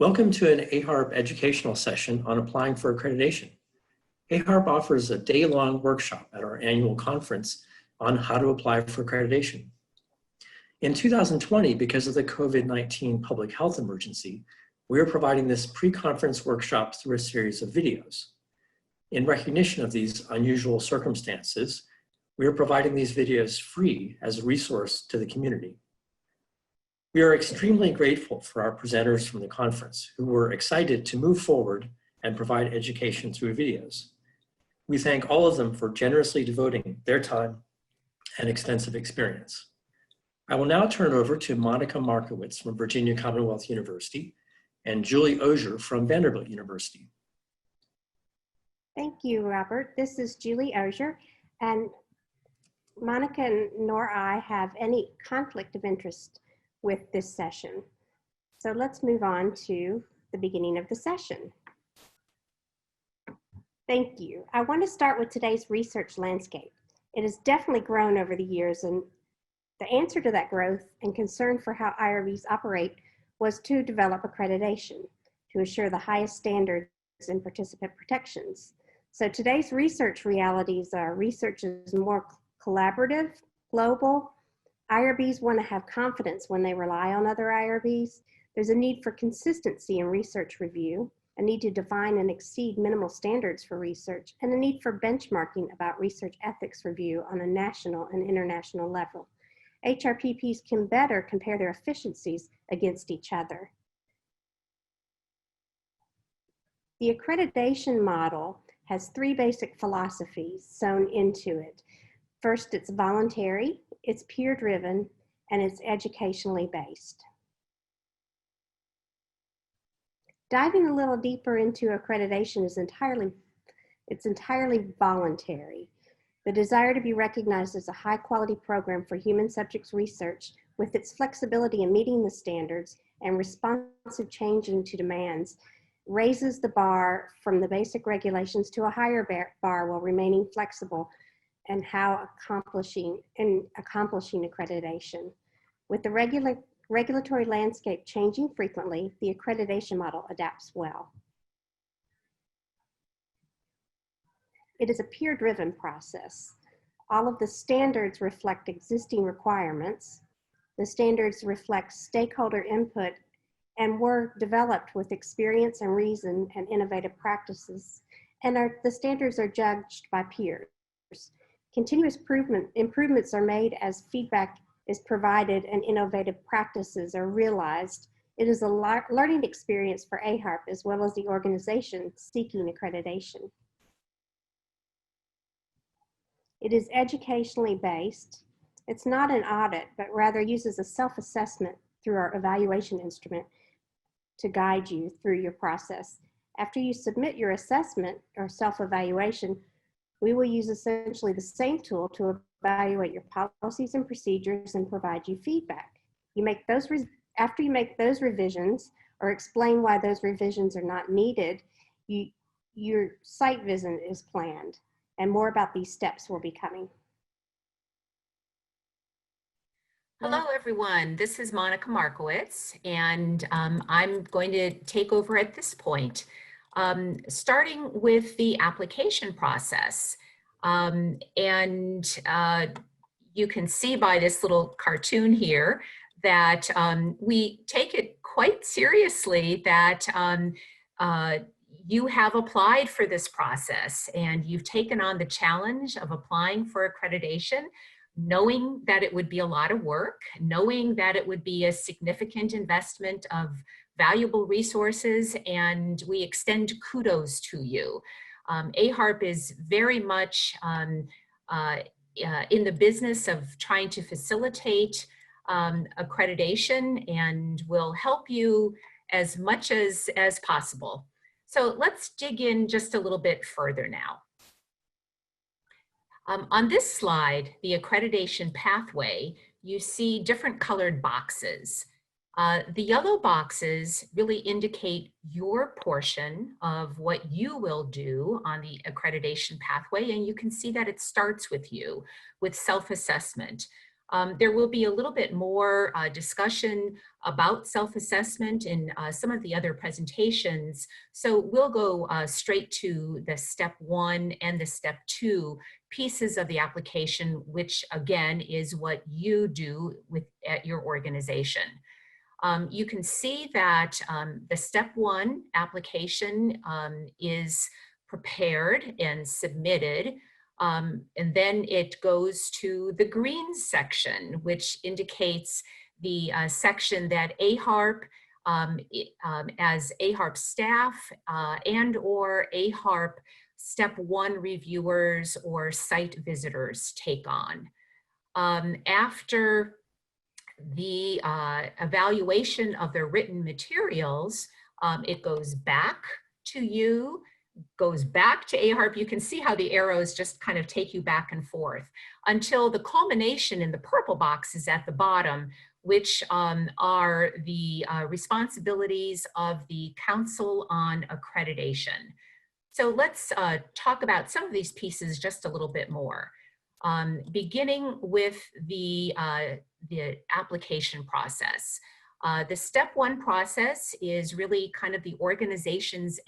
Welcome to an AAHRPP educational session on applying for accreditation. AAHRPP offers a day-long workshop at our annual conference on how to apply for accreditation. In 2020, because of the COVID-19 public health emergency, we are providing this pre-conference workshop through a series of videos. In recognition of these unusual circumstances, we are providing these videos free as a resource to the community. We are extremely grateful for our presenters from the conference who were excited to move forward and provide education through videos. We thank all of them for generously devoting their time and extensive experience. I will now turn it over to Monica Markowitz from Virginia Commonwealth University and Julie Ogier from Vanderbilt University. Thank you, Robert. This is Julie Ogier, and Monica nor I have any conflict of interest with this session. So let's move on to the beginning of the session. Thank you. I want to start with today's research landscape. It has definitely grown over the years, and the answer to that growth and concern for how IRBs operate was to develop accreditation to assure the highest standards in participant protections. So today's research realities are research is more collaborative, global. IRBs want to have confidence when they rely on other IRBs. There's a need for consistency in research review, a need to define and exceed minimal standards for research, and a need for benchmarking about research ethics review on a national and international level. HRPPs can better compare their efficiencies against each other. The accreditation model has three basic philosophies sewn into it. First, it's voluntary, it's peer-driven, and it's educationally based. Diving a little deeper into accreditation is entirely voluntary. The desire to be recognized as a high-quality program for human subjects research with its flexibility in meeting the standards and responsive changing to demands raises the bar from the basic regulations to a higher bar while remaining flexible and accomplishing accreditation. With the regulatory landscape changing frequently, the accreditation model adapts well. It is a peer-driven process. All of the standards reflect existing requirements. The standards reflect stakeholder input and were developed with experience and reason and innovative practices. And the standards are judged by peers. Continuous improvements are made as feedback is provided and innovative practices are realized. It is a learning experience for AAHRPP as well as the organization seeking accreditation. It is educationally based. It's not an audit, but rather uses a self-assessment through our evaluation instrument to guide you through your process. After you submit your assessment or self-evaluation, we will use essentially the same tool to evaluate your policies and procedures and provide you feedback. After you make those revisions or explain why those revisions are not needed, your site visit is planned, and more about these steps will be coming. Hello, everyone. This is Monica Markowitz, and I'm going to take over at this point. Starting with the application process. You can see by this little cartoon here that we take it quite seriously that you have applied for this process and you've taken on the challenge of applying for accreditation, knowing that it would be a lot of work, knowing that it would be a significant investment of valuable resources, and we extend kudos to you. AAHRPP is very much in the business of trying to facilitate accreditation and will help you as much as possible. So let's dig in just a little bit further now. On this slide, the accreditation pathway, you see different colored boxes. The yellow boxes really indicate your portion of what you will do on the accreditation pathway, and you can see that it starts with you, with self-assessment. There will be a little bit more discussion about self-assessment in some of the other presentations. So we'll go straight to the step 1 and the step 2 pieces of the application, which again is what you do at your organization. You can see that the step 1 application is prepared and submitted. And then it goes to the green section, which indicates the section that AAHRP, as AAHRP staff and or AAHRP step 1 reviewers or site visitors take on. After the evaluation of the written materials, it goes back to you, goes back to AAHRP. You can see how the arrows just kind of take you back and forth until the culmination in the purple box is at the bottom, which are the responsibilities of the Council on Accreditation. So let's talk about some of these pieces just a little bit more. Beginning with the application process. The step 1 process is really kind of the organization's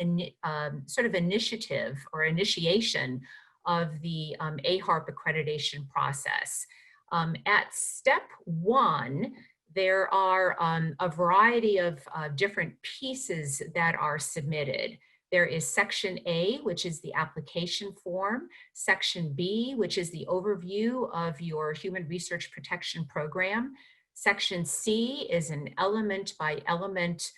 sort of initiative or initiation of the AAHRP accreditation process. At step 1, there are a variety of different pieces that are submitted. There is section A, which is the application form, section B, which is the overview of your human research protection program. Section C is an element by element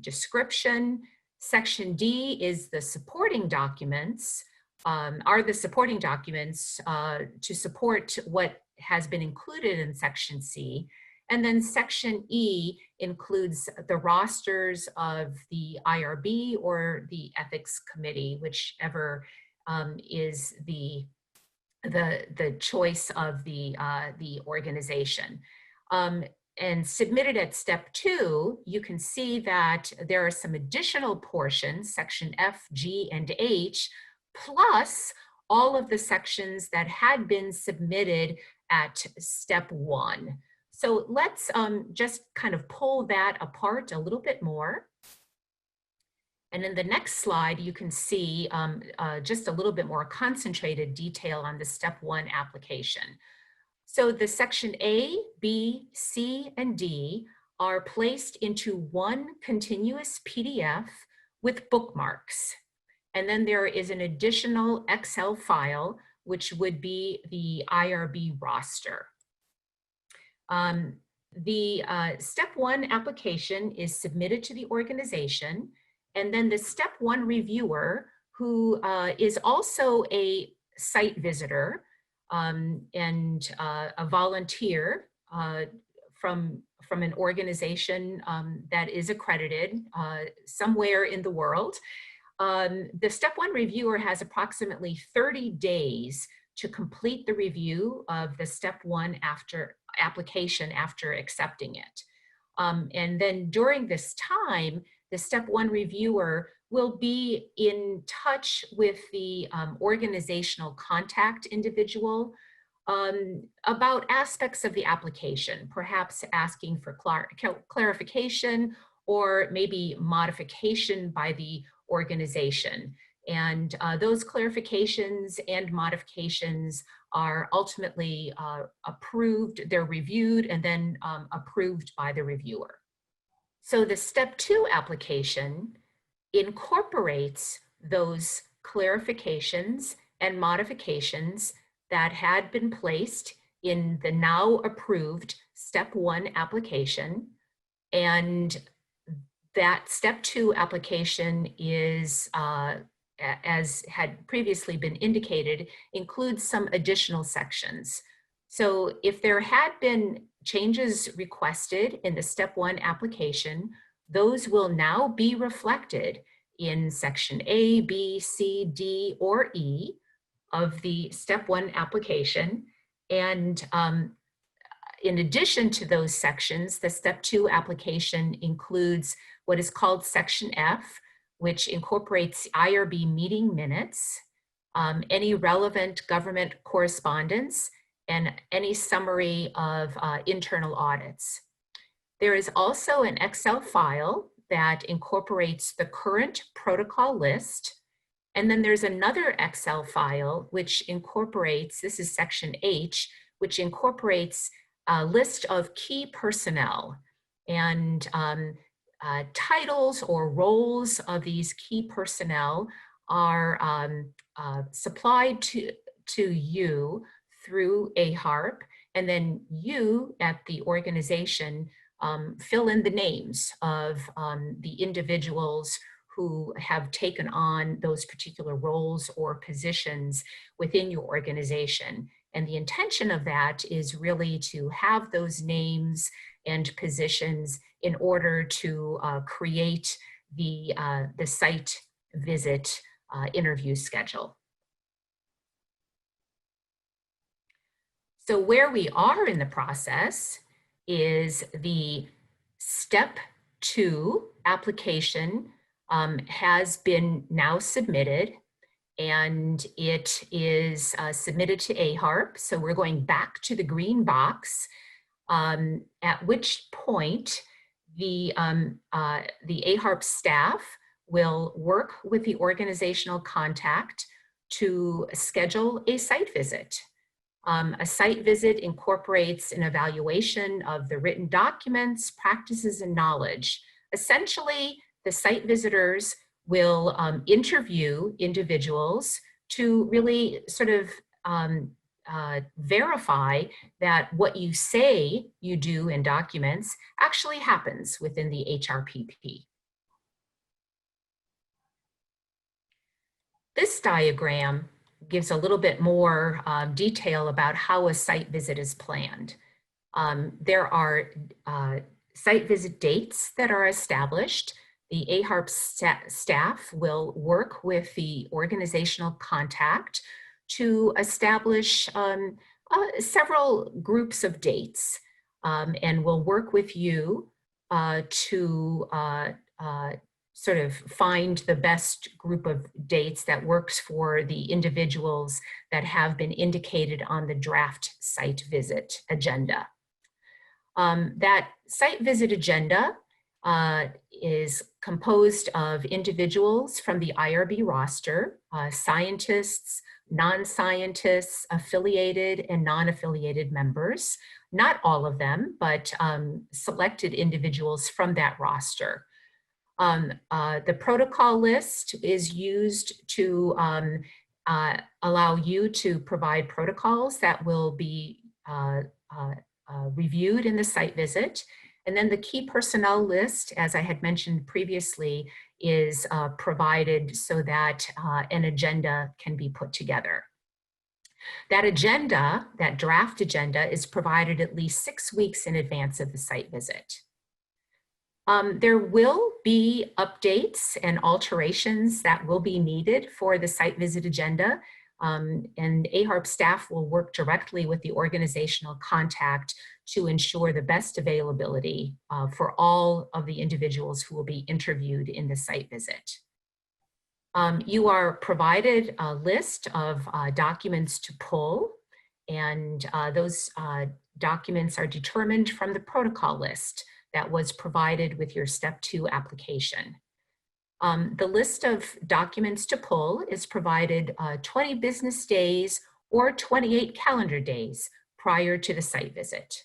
description. Section D is the supporting documents, to support what has been included in section C. And then section E includes the rosters of the IRB or the ethics committee, whichever is the choice of the organization. And submitted at step 2, you can see that there are some additional portions, section F, G, and H, plus all of the sections that had been submitted at step 1. So let's just kind of pull that apart a little bit more. And in the next slide, you can see just a little bit more concentrated detail on the step 1 application. So the section A, B, C, and D are placed into one continuous PDF with bookmarks. And then there is an additional Excel file, which would be the IRB roster. The step 1 application is submitted to the organization, and then the step 1 reviewer, who is also a site visitor and a volunteer from an organization that is accredited somewhere in the world. The step 1 reviewer has approximately 30 days to complete the review of the step 1 application after accepting it. And then during this time, the step 1 reviewer will be in touch with the organizational contact individual about aspects of the application, perhaps asking for clarification or maybe modification by the organization. And those clarifications and modifications are ultimately approved, they're reviewed and then approved by the reviewer. So the step 2 application incorporates those clarifications and modifications that had been placed in the now approved step 1 application. And that step 2 application is, as had previously been indicated, includes some additional sections. So if there had been changes requested in the step 1 application, those will now be reflected in section A, B, C, D, or E of the step 1 application. And in addition to those sections, the step 2 application includes what is called section F, which incorporates IRB meeting minutes, any relevant government correspondence, and any summary of internal audits. There is also an Excel file that incorporates the current protocol list. And then there's another Excel file which incorporates, this is section H, which incorporates a list of key personnel and titles or roles of these key personnel are supplied to you through AAHRPP, and then you at the organization fill in the names of the individuals who have taken on those particular roles or positions within your organization. And the intention of that is really to have those names and positions in order to create the site visit interview schedule. So where we are in the process is the step 2 application has been now submitted, and it is submitted to AAHRPP. So we're going back to the green box, at which point the AAHRPP staff will work with the organizational contact to schedule a site visit. A site visit incorporates an evaluation of the written documents, practices, and knowledge. Essentially, the site visitors will interview individuals to really sort of verify that what you say you do in documents actually happens within the HRPP. This diagram gives a little bit more detail about how a site visit is planned. There are site visit dates that are established. The AAHRPP staff will work with the organizational contact to establish several groups of dates, and will work with you to sort of find the best group of dates that works for the individuals that have been indicated on the draft site visit agenda. That site visit agenda is composed of individuals from the IRB roster, scientists, non-scientists, affiliated and non-affiliated members. Not all of them, but selected individuals from that roster. The protocol list is used to allow you to provide protocols that will be reviewed in the site visit. And then the key personnel list, as I had mentioned previously, is provided so that an agenda can be put together. That agenda, that draft agenda, is provided at least 6 weeks in advance of the site visit. There will be updates and alterations that will be needed for the site visit agenda, and AAHRPP staff will work directly with the organizational contact to ensure the best availability for all of the individuals who will be interviewed in the site visit. You are provided a list of documents to pull, and those documents are determined from the protocol list that was provided with your step 2 application. The list of documents to pull is provided 20 business days or 28 calendar days prior to the site visit.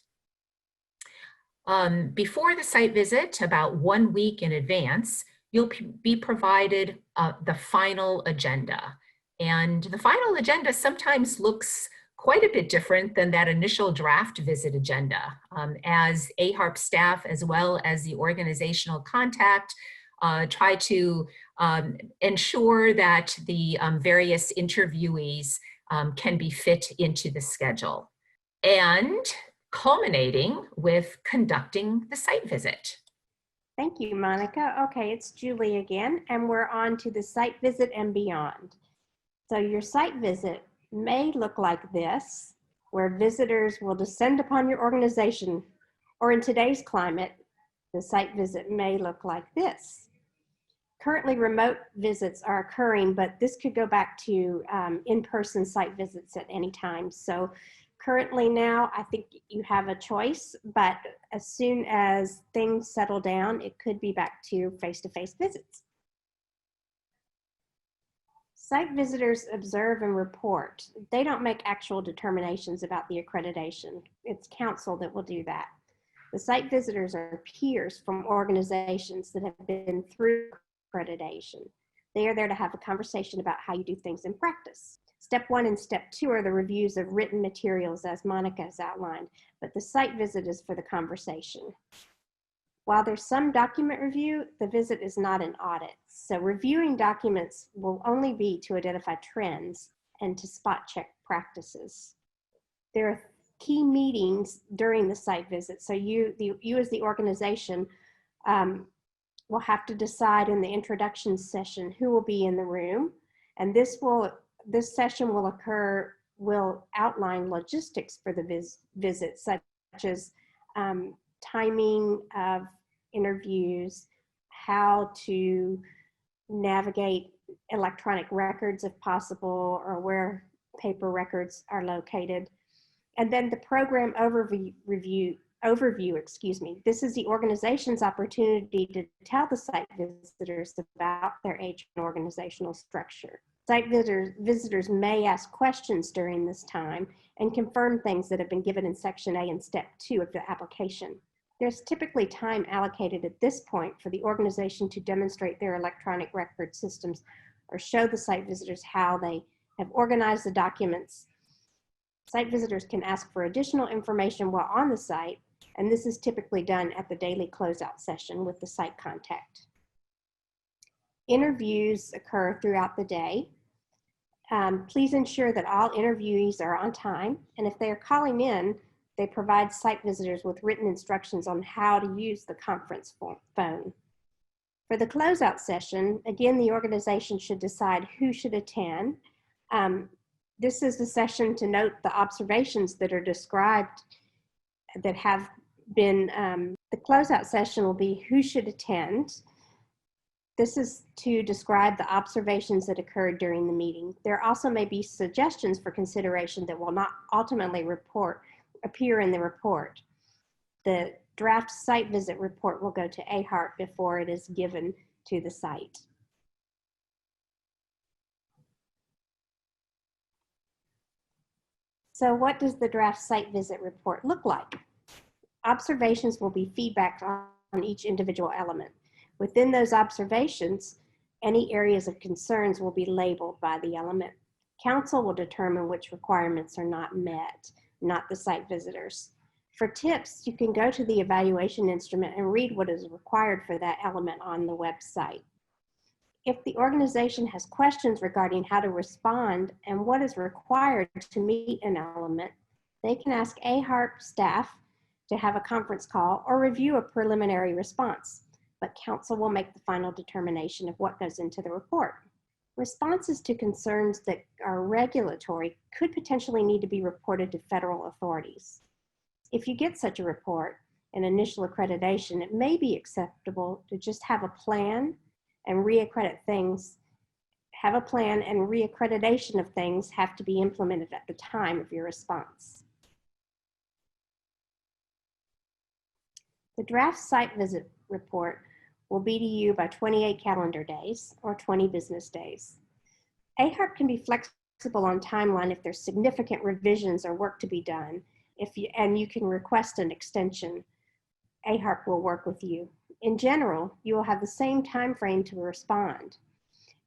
Before the site visit, about 1 week in advance, you'll be provided the final agenda. And the final agenda sometimes looks quite a bit different than that initial draft visit agenda, as AAHRPP staff as well as the organizational contact try to ensure that the various interviewees can be fit into the schedule, and culminating with conducting the site visit. Thank you, Monica. Okay, it's Julie again, and we're on to the site visit and beyond. So your site visit may look like this, where visitors will descend upon your organization, or in today's climate, the site visit may look like this. Currently, remote visits are occurring, but this could go back to in-person site visits at any time. So Currently now, I think you have a choice, but as soon as things settle down, it could be back to face-to-face visits. Site visitors observe and report. They don't make actual determinations about the accreditation. It's council that will do that. The site visitors are peers from organizations that have been through accreditation. They are there to have a conversation about how you do things in practice. Step 1 and step 2 are the reviews of written materials, as Monica has outlined, but the site visit is for the conversation. While there's some document review, the visit is not an audit. So reviewing documents will only be to identify trends and to spot check practices. There are key meetings during the site visit. So you as the organization will have to decide in the introduction session who will be in the room. And this session will outline logistics for the visit, such as timing of interviews, how to navigate electronic records if possible, or where paper records are located. And then the program overview. This is the organization's opportunity to tell the site visitors about their age and organizational structure. Site visitors may ask questions during this time and confirm things that have been given in Section A and Step 2 of the application. There's typically time allocated at this point for the organization to demonstrate their electronic record systems or show the site visitors how they have organized the documents. Site visitors can ask for additional information while on the site, and this is typically done at the daily closeout session with the site contact. Interviews occur throughout the day. Please ensure that all interviewees are on time, and if they are calling in, they provide site visitors with written instructions on how to use the conference phone. For the closeout session, again, the organization should decide who should attend. This is the session to note the observations that are described that have been, the closeout session will be who should attend. This is to describe the observations that occurred during the meeting. There also may be suggestions for consideration that will not ultimately appear in the report. The draft site visit report will go to AAHRPP before it is given to the site. So what does the draft site visit report look like? Observations will be feedback on each individual element. Within those observations, any areas of concerns will be labeled by the element. Council will determine which requirements are not met, not the site visitors. For tips, you can go to the evaluation instrument and read what is required for that element on the website. If the organization has questions regarding how to respond and what is required to meet an element, they can ask AAHRPP staff to have a conference call or review a preliminary response, but council will make the final determination of what goes into the report. Responses to concerns that are regulatory could potentially need to be reported to federal authorities. If you get such a report, an initial accreditation, it may be acceptable to just have a plan and reaccredit things. Have a plan and reaccreditation of things have to be implemented at the time of your response. The draft site visit report will be to you by 28 calendar days or 20 business days. AAHRPP can be flexible on timeline if there's significant revisions or work to be done. And you can request an extension. AAHRPP will work with you. In general, you will have the same time frame to respond.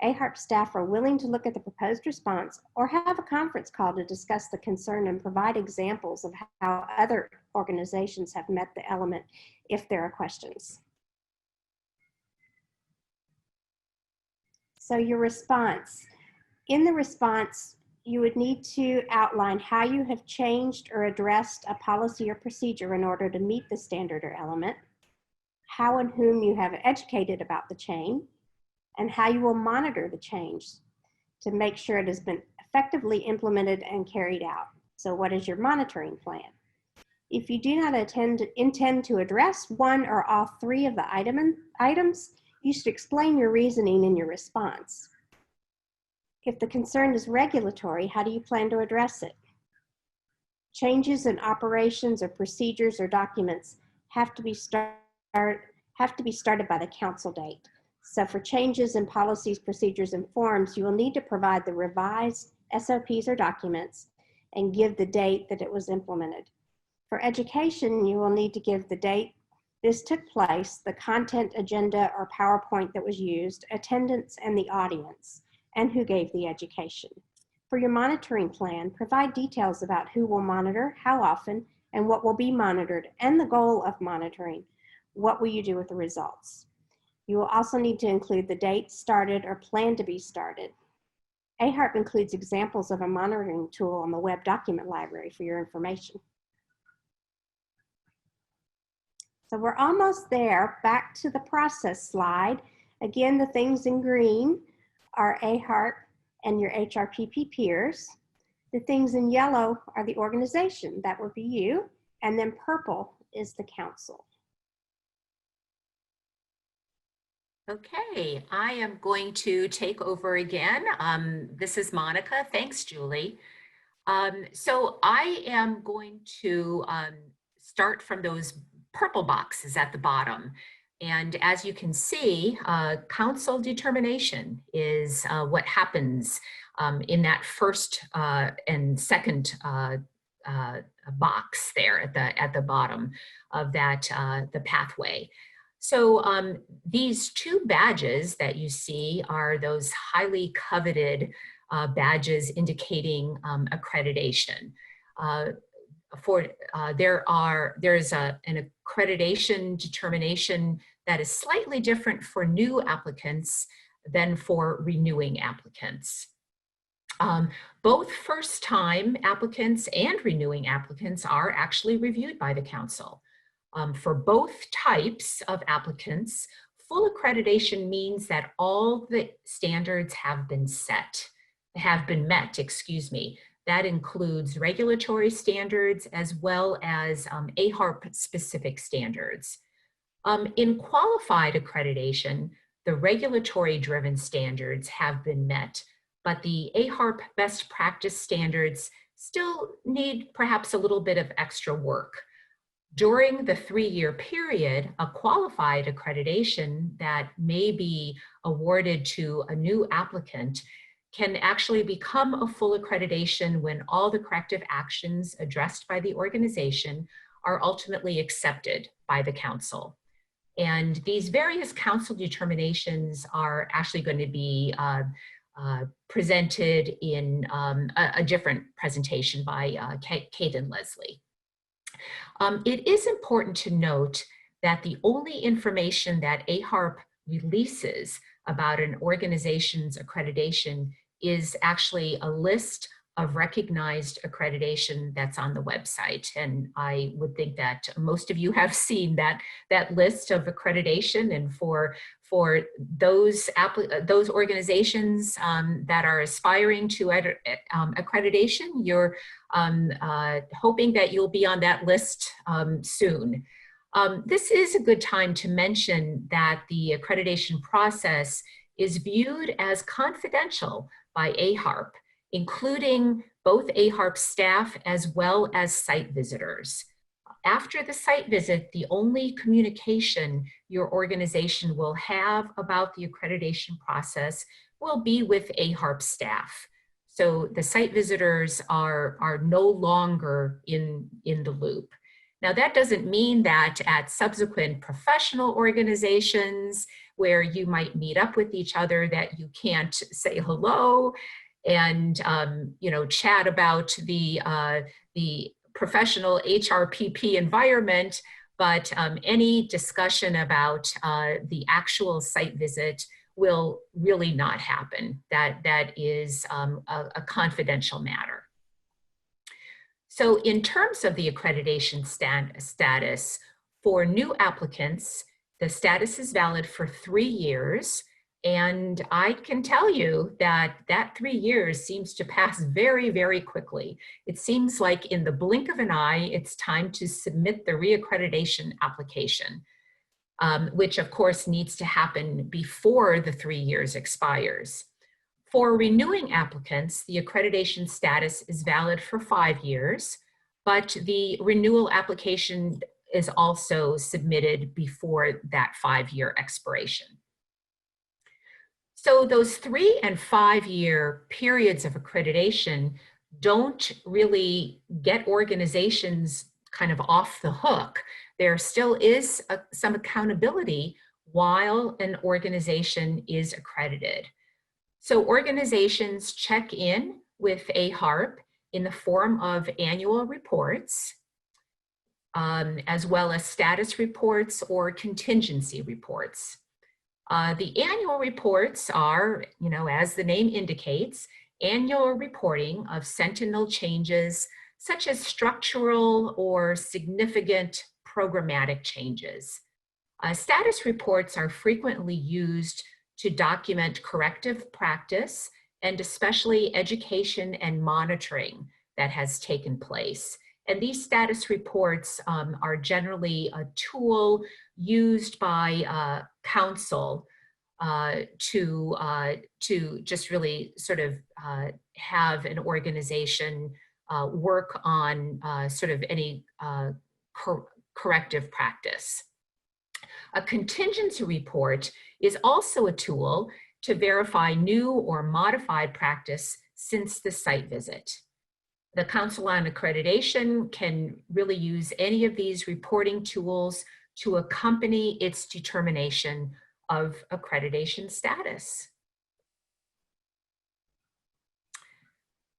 AAHRPP staff are willing to look at the proposed response or have a conference call to discuss the concern and provide examples of how other organizations have met the element if there are questions. So your response. In the response, you would need to outline how you have changed or addressed a policy or procedure in order to meet the standard or element, how and whom you have educated about the change, and how you will monitor the change to make sure it has been effectively implemented and carried out. So what is your monitoring plan? If you do not intend to address one or all three of the items, you should explain your reasoning in your response. If the concern is regulatory, how do you plan to address it? Changes in operations or procedures or documents have to be started by the council date. So for changes in policies, procedures, and forms, you will need to provide the revised SOPs or documents and give the date that it was implemented. For education, you will need to give the date this took place, the content, agenda, or PowerPoint that was used, attendance, and the audience, and who gave the education. For your monitoring plan, provide details about who will monitor, how often, and what will be monitored, and the goal of monitoring. What will you do with the results? You will also need to include the date started or plan to be started. AAHRPP includes examples of a monitoring tool on the web document library for your information. So we're almost there. Back to the process slide. Again, the things in green are AAHRPP and your HRPP peers. The things in yellow are the organization, that would be you, and then purple is the council. Okay, I am going to take over again. This is Monica. Thanks, Julie. So I am going to start from those purple boxes at the bottom. And as you can see, council determination is what happens in that first and second box there at the bottom of that the pathway. So these two badges that you see are those highly coveted badges indicating accreditation. There's an accreditation determination that is slightly different for new applicants than for renewing applicants. Both first-time applicants and renewing applicants are actually reviewed by the council. For both types of applicants, full accreditation means that all the standards have been met, excuse me. That includes regulatory standards as well as AAHRPP specific standards. In qualified accreditation, the regulatory driven standards have been met, but the AAHRPP best practice standards still need perhaps a little bit of extra work. During the 3-year period, a qualified accreditation that may be awarded to a new applicant can actually become a full accreditation when all the corrective actions addressed by the organization are ultimately accepted by the council. And these various council determinations are actually going to be presented in a different presentation by Kate and Leslie. It is important to note that the only information that AAHRPP releases about an organization's accreditation is actually a list of recognized accreditation that's on the website. And I would think that most of you have seen that list of accreditation. And for those organizations that are aspiring to accreditation, you're hoping that you'll be on that list soon. This is a good time to mention that the accreditation process is viewed as confidential by AAHRPP, including both AAHRPP staff as well as site visitors. After the site visit, the only communication your organization will have about the accreditation process will be with AAHRPP staff. So the site visitors are no longer in the loop. Now that doesn't mean that at subsequent professional organizations where you might meet up with each other that you can't say hello and chat about the professional HRPP environment, but any discussion about the actual site visit will really not happen. That is a confidential matter. So in terms of the accreditation status, for new applicants, the status is valid for 3 years. And I can tell you that 3 years seems to pass very, very quickly. It seems like in the blink of an eye, it's time to submit the reaccreditation application, which of course needs to happen before the 3 years expires. For renewing applicants, the accreditation status is valid for 5 years. but the renewal application is also submitted before that 5-year expiration. So those 3 and 5 year periods of accreditation don't really get organizations kind of off the hook. There still is some accountability while an organization is accredited. So organizations check in with AAHRPP in the form of annual reports, as well as status reports or contingency reports. The annual reports are, as the name indicates, annual reporting of sentinel changes such as structural or significant programmatic changes. Status reports are frequently used to document corrective practice and especially education and monitoring that has taken place. And these status reports are generally a tool used by council to just really sort of have an organization work on sort of any corrective practice. A contingency report is also a tool to verify new or modified practice since the site visit. The Council on Accreditation can really use any of these reporting tools to accompany its determination of accreditation status.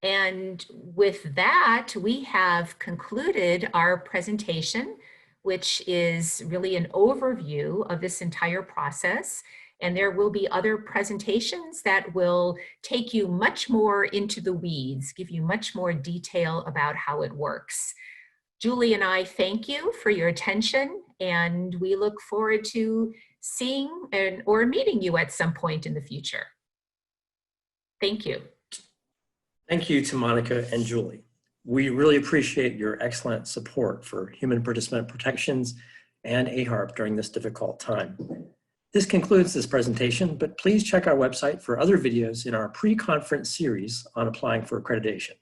And with that, we have concluded our presentation, which is really an overview of this entire process. And there will be other presentations that will take you much more into the weeds, give you much more detail about how it works. Julie and I thank you for your attention, and we look forward to seeing or meeting you at some point in the future. Thank you. Thank you to Monica and Julie. We really appreciate your excellent support for human participant protections and AAHRPP during this difficult time. This concludes this presentation, but please check our website for other videos in our pre-conference series on applying for accreditation.